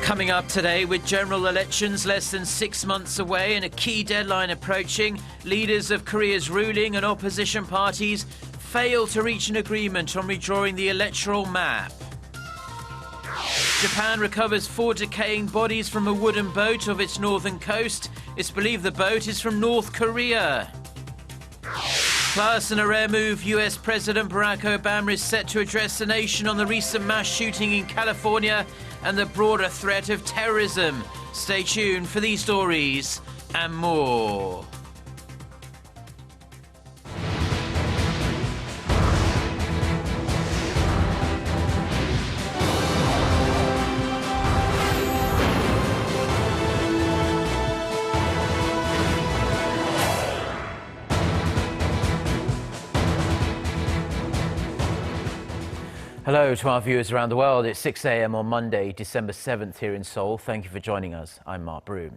Coming up today, with general elections less than 6 months away and a key deadline approaching, leaders of Korea's ruling and opposition parties fail to reach an agreement on redrawing the electoral map. Japan recovers 4 decaying bodies from a wooden boat off its northern coast. It's believed the boat is from North Korea. Plus, in a rare move, US President Barack Obama is set to address the nation on the recent mass shooting in California and the broader threat of terrorism. Stay tuned for these stories and more. Hello to our viewers around the world. It's 6 a.m. on Monday, December 7th here in Seoul. Thank you for joining us. I'm Mark Broom.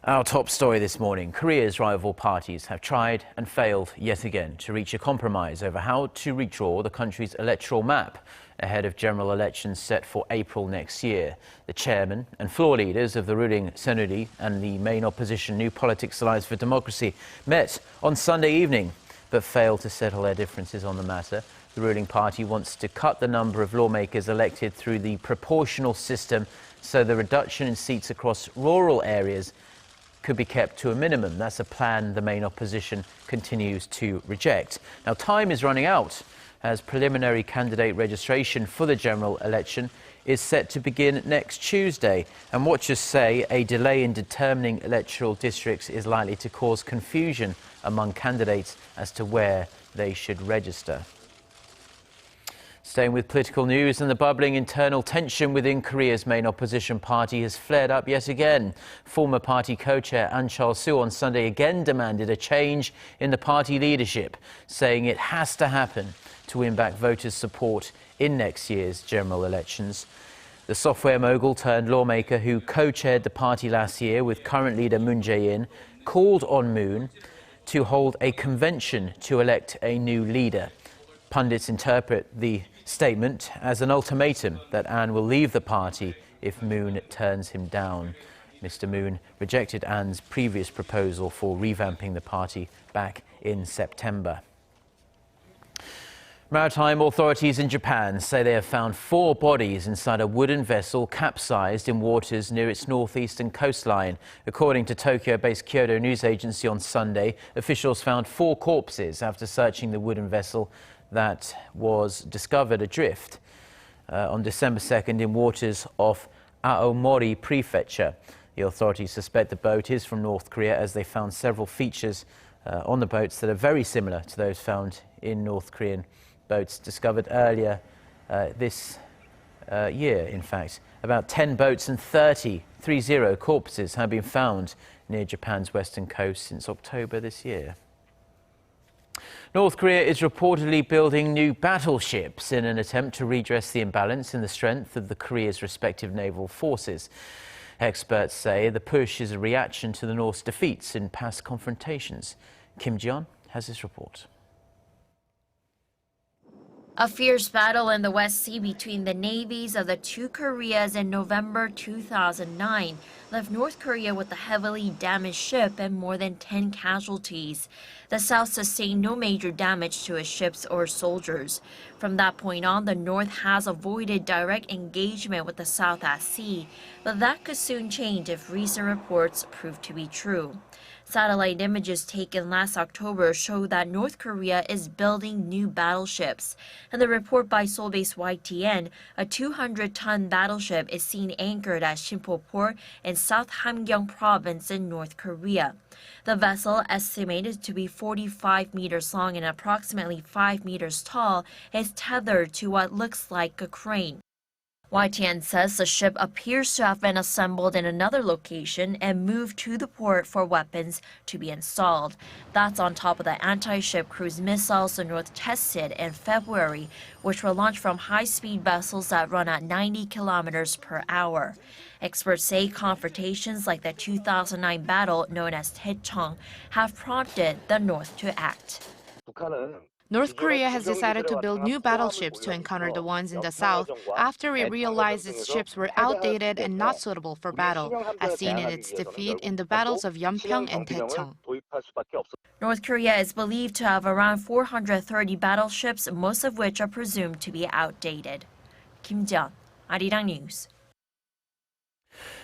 Our top story this morning. Korea's rival parties have tried and failed yet again to reach a compromise over how to redraw the country's electoral map ahead of general elections set for April next year. The chairman and floor leaders of the ruling Saenuri and the main opposition New Politics Alliance for Democracy met on Sunday evening, but failed to settle their differences on the matter. The ruling party wants to cut the number of lawmakers elected through the proportional system, so the reduction in seats across rural areas could be kept to a minimum. That's a plan the main opposition continues to reject. Now, time is running out as preliminary candidate registration for the general election is set to begin next Tuesday. And watchers say a delay in determining electoral districts is likely to cause confusion among candidates as to where they should register. Staying with political news, and the bubbling internal tension within Korea's main opposition party has flared up yet again. Former party co-chair Ahn Cheol-soo on Sunday again demanded a change in the party leadership, saying it has to happen to win back voters' support in next year's general elections. The software mogul turned lawmaker who co-chaired the party last year with current leader Moon Jae-in called on Moon to hold a convention to elect a new leader. Pundits interpret the statement as an ultimatum that Ahn will leave the party if Moon turns him down. Mr. Moon rejected Ahn's previous proposal for revamping the party back in September. Maritime authorities in Japan say they have found 4 bodies inside a wooden vessel capsized in waters near its northeastern coastline. According to Tokyo-based Kyodo news agency on Sunday, officials found 4 corpses after searching the wooden vessel that was discovered adrift on December 2nd in waters off Aomori Prefecture. The authorities suspect the boat is from North Korea, as they found several features on the boats that are very similar to those found in North Korean boats discovered earlier this year, in fact. About 10 boats and 30 corpses have been found near Japan's western coast since October this year. North Korea is reportedly building new battleships in an attempt to redress the imbalance in the strength of the Korea's respective naval forces. Experts say the push is a reaction to the North's defeats in past confrontations. Kim Ji-yeon has this report. A fierce battle in the West Sea between the navies of the 2 Koreas in November 2009 left North Korea with a heavily damaged ship and more than 10 casualties. The South sustained no major damage to its ships or soldiers. From that point on, the North has avoided direct engagement with the South at sea, but that could soon change if recent reports prove to be true. Satellite images taken last October show that North Korea is building new battleships. And the report by Seoul-based YTN, a 200-ton battleship is seen anchored at Sinpo Port in South Hamgyong Province in North Korea. The vessel, estimated to be 45 meters long and approximately 5 meters tall, is tethered to what looks like a crane. YTN says the ship appears to have been assembled in another location and moved to the port for weapons to be installed. That's on top of the anti-ship cruise missiles the North tested in February, which were launched from high-speed vessels that run at 90 kilometers per hour. Experts say confrontations like the 2009 battle known as Taechung have prompted the North to act. North Korea has decided to build new battleships to encounter the ones in the south after it realized its ships were outdated and not suitable for battle, as seen in its defeat in the battles of Yeonpyeong and Daecheong. North Korea is believed to have around 430 battleships, most of which are presumed to be outdated. Kim Jeon, Arirang News.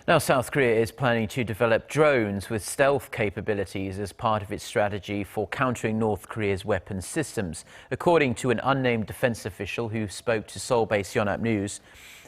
Now, South Korea is planning to develop drones with stealth capabilities as part of its strategy for countering North Korea's weapons systems. According to an unnamed defense official who spoke to Seoul-based Yonhap News,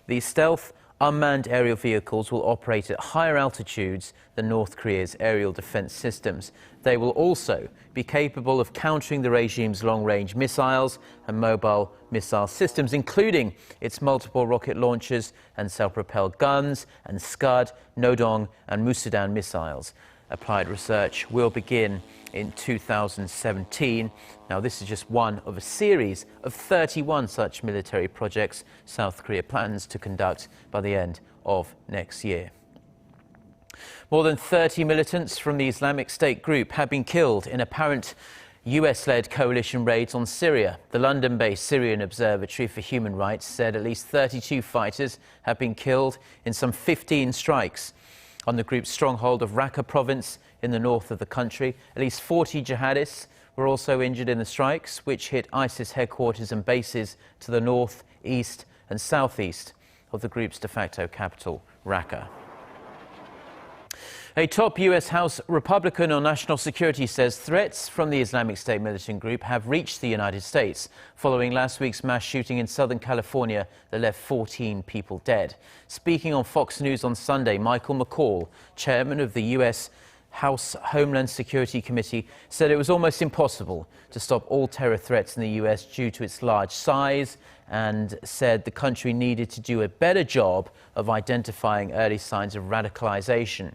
these stealth unmanned aerial vehicles will operate at higher altitudes than North Korea's aerial defense systems. They will also be capable of countering the regime's long-range missiles and mobile missile systems, including its multiple rocket launchers and self-propelled guns and Scud, Nodong and Musudan missiles. Applied research will begin in 2017. Now, this is just one of a series of 31 such military projects South Korea plans to conduct by the end of next year. More than 30 militants from the Islamic State group have been killed in apparent US-led coalition raids on Syria. The London-based Syrian Observatory for Human Rights said at least 32 fighters have been killed in some 15 strikes on the group's stronghold of Raqqa province in the north of the country. At least 40 jihadists were also injured in the strikes, which hit ISIS headquarters and bases to the north, east and southeast of the group's de facto capital, Raqqa. A top US House Republican on national security says threats from the Islamic State militant group have reached the United States following last week's mass shooting in Southern California that left 14 people dead. Speaking on Fox News on Sunday, Michael McCall, chairman of the US House Homeland Security Committee, said it was almost impossible to stop all terror threats in the US due to its large size, and said the country needed to do a better job of identifying early signs of radicalization.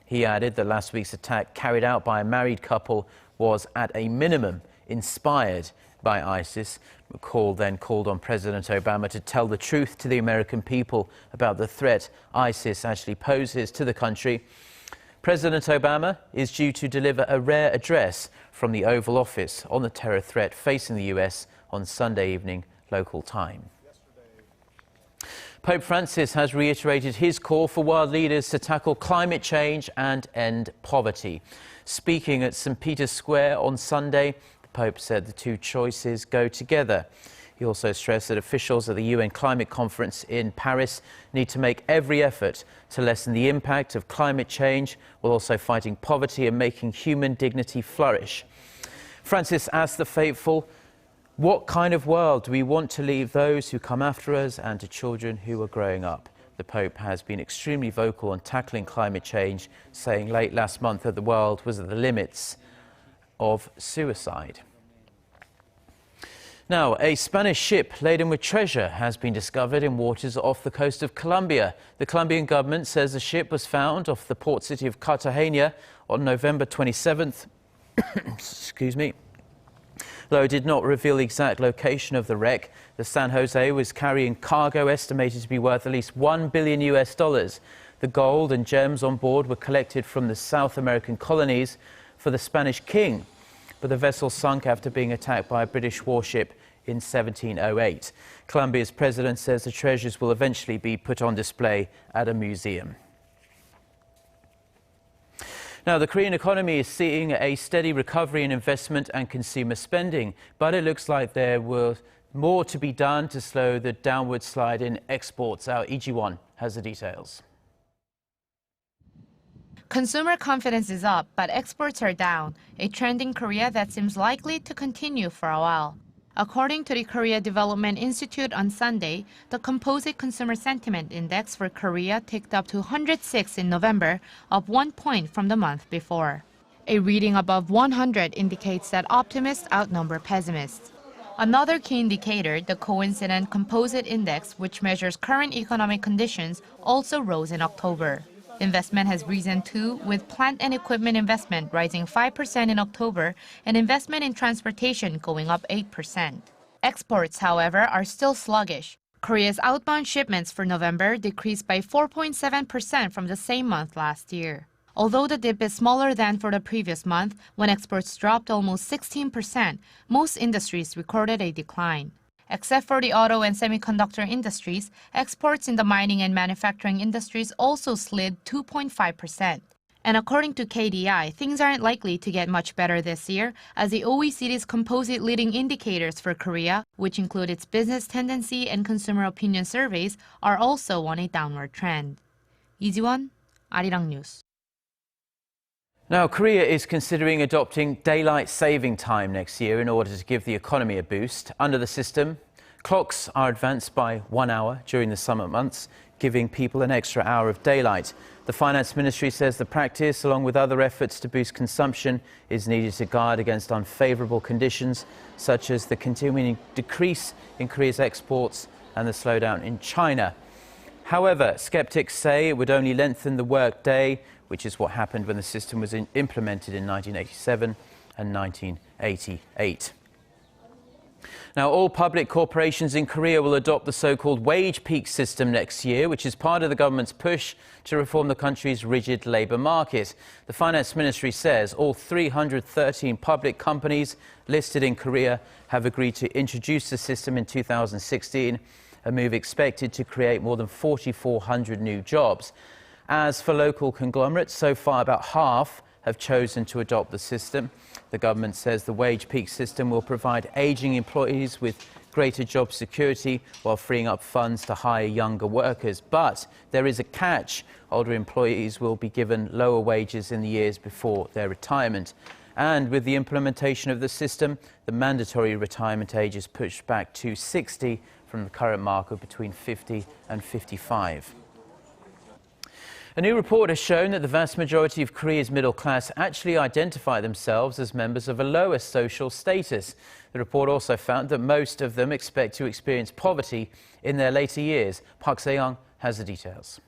He added that last week's attack carried out by a married couple was at a minimum inspired by ISIS. McCall then called on President Obama to tell the truth to the American people about the threat ISIS actually poses to the country. President Obama is due to deliver a rare address from the Oval Office on the terror threat facing the US on Sunday evening, local time. Pope Francis has reiterated his call for world leaders to tackle climate change and end poverty. Speaking at St. Peter's Square on Sunday, the Pope said the two choices go together. He also stressed that officials at the UN Climate Conference in Paris need to make every effort to lessen the impact of climate change, while also fighting poverty and making human dignity flourish. Francis asked the faithful, "What kind of world do we want to leave those who come after us and to children who are growing up?" The Pope has been extremely vocal on tackling climate change, saying late last month that the world was at the limits of suicide. Now, a Spanish ship laden with treasure has been discovered in waters off the coast of Colombia. The Colombian government says the ship was found off the port city of Cartagena on November 27th. Excuse me. Though it did not reveal the exact location of the wreck, the San Jose was carrying cargo estimated to be worth at least $1 billion. The gold and gems on board were collected from the South American colonies for the Spanish king, but the vessel sunk after being attacked by a British warship in 1708. Colombia's president says the treasures will eventually be put on display at a museum. Now, the Korean economy is seeing a steady recovery in investment and consumer spending, but it looks like there will more to be done to slow the downward slide in exports. Our Lee Ji-won has the details. Consumer confidence is up, but exports are down, a trend in Korea that seems likely to continue for a while. According to the Korea Development Institute on Sunday, the Composite Consumer Sentiment Index for Korea ticked up to 106 in November, up 1 point from the month before. A reading above 100 indicates that optimists outnumber pessimists. Another key indicator, the Coincident Composite Index, which measures current economic conditions, also rose in October. Investment has risen too, with plant and equipment investment rising 5% in October and investment in transportation going up 8%. Exports, however, are still sluggish. Korea's outbound shipments for November decreased by 4.7% from the same month last year. Although the dip is smaller than for the previous month, when exports dropped almost 16%, most industries recorded a decline. Except for the auto and semiconductor industries, exports in the mining and manufacturing industries also slid 2.5%. And according to KDI, things aren't likely to get much better this year, as the OECD's composite leading indicators for Korea, which include its business tendency and consumer opinion surveys, are also on a downward trend. 이지원, Arirang News. Now, Korea is considering adopting daylight saving time next year in order to give the economy a boost. Under the system, clocks are advanced by 1 hour during the summer months, giving people an extra hour of daylight. The Finance Ministry says the practice, along with other efforts to boost consumption, is needed to guard against unfavorable conditions, such as the continuing decrease in Korea's exports and the slowdown in China. However, skeptics say it would only lengthen the work day, which is what happened when the system was implemented in 1987 and 1988. Now, all public corporations in Korea will adopt the so-called wage peak system next year, which is part of the government's push to reform the country's rigid labour market. The Finance Ministry says all 313 public companies listed in Korea have agreed to introduce the system in 2016, a move expected to create more than 4,400 new jobs. As for local conglomerates, so far about half have chosen to adopt the system. The government says the wage peak system will provide aging employees with greater job security while freeing up funds to hire younger workers. But there is a catch. Older employees will be given lower wages in the years before their retirement. And with the implementation of the system, the mandatory retirement age is pushed back to 60 from the current mark of between 50 and 55. A new report has shown that the vast majority of Korea's middle class actually identify themselves as members of a lower social status. The report also found that most of them expect to experience poverty in their later years. Park Se-young has the details.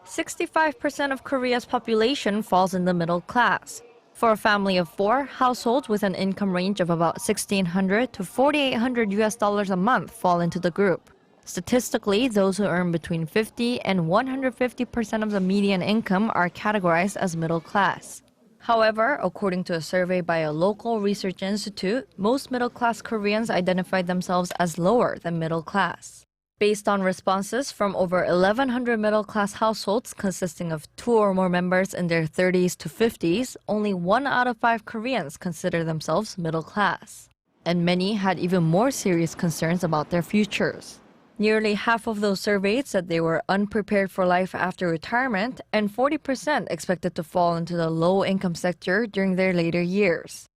65% of Korea's population falls in the middle class. For a family of 4, households with an income range of about $1,600 to $4,800 a month fall into the group. Statistically, those who earn between 50 and 150% of the median income are categorized as middle class. However, according to a survey by a local research institute, most middle-class Koreans identify themselves as lower than middle class. Based on responses from over 1,100 middle-class households consisting of 2 or more members in their 30s to 50s, only 1 out of 5 Koreans consider themselves middle class. And many had even more serious concerns about their futures. Nearly half of those surveyed said they were unprepared for life after retirement, and 40% expected to fall into the low-income sector during their later years.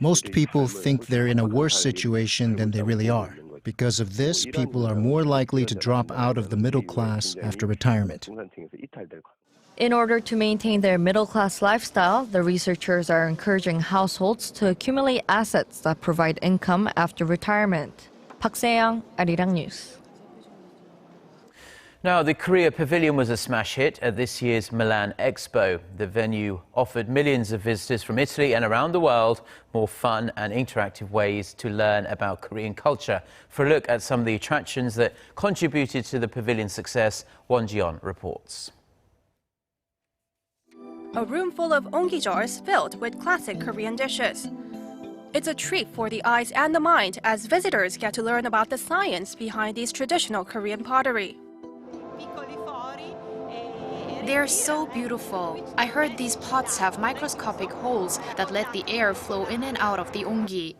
Most people think they're in a worse situation than they really are. Because of this, people are more likely to drop out of the middle class after retirement. In order to maintain their middle-class lifestyle, the researchers are encouraging households to accumulate assets that provide income after retirement. Park Se-young, Arirang News. Now, the Korea Pavilion was a smash hit at this year's Milan Expo. The venue offered millions of visitors from Italy and around the world more fun and interactive ways to learn about Korean culture. For a look at some of the attractions that contributed to the pavilion's success, Won Ji-yeon reports. A room full of onggi jars filled with classic Korean dishes. It's a treat for the eyes and the mind as visitors get to learn about the science behind these traditional Korean pottery. They're so beautiful. I heard these pots have microscopic holes that let the air flow in and out of the onggi.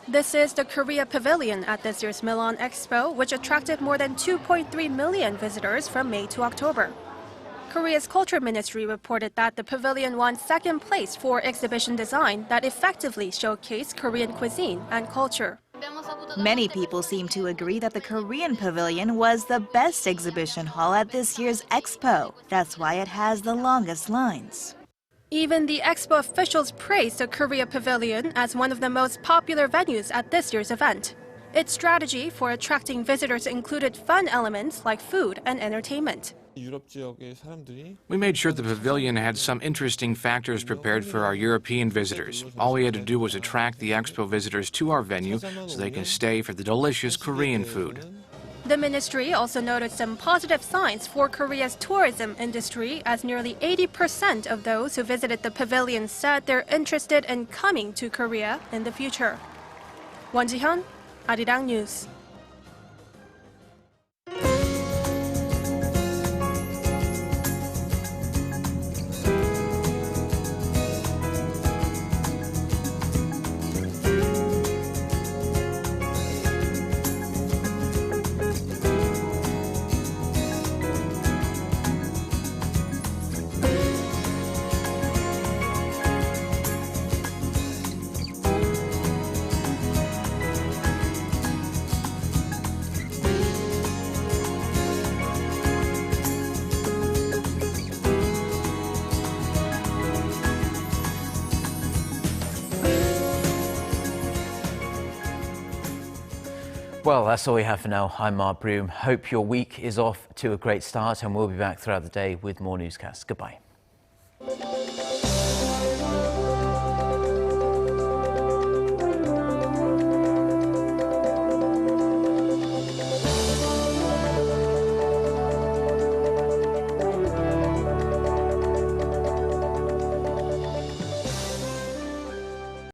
This is the Korea Pavilion at this year's Milan Expo, which attracted more than 2.3 million visitors from May to October. Korea's Culture Ministry reported that the pavilion won second place for exhibition design that effectively showcased Korean cuisine and culture. Many people seem to agree that the Korean Pavilion was the best exhibition hall at this year's Expo. That's why it has the longest lines. Even the Expo officials praised the Korea Pavilion as one of the most popular venues at this year's event. Its strategy for attracting visitors included fun elements like food and entertainment. We made sure the pavilion had some interesting factors prepared for our European visitors. All we had to do was attract the Expo visitors to our venue so they can stay for the delicious Korean food. The ministry also noted some positive signs for Korea's tourism industry, as nearly 80% of those who visited the pavilion said they're interested in coming to Korea in the future. Won Ji-hyun, Arirang News. Well, that's all we have for now. I'm Mark Broom. Hope your week is off to a great start, and we'll be back throughout the day with more newscasts. Goodbye.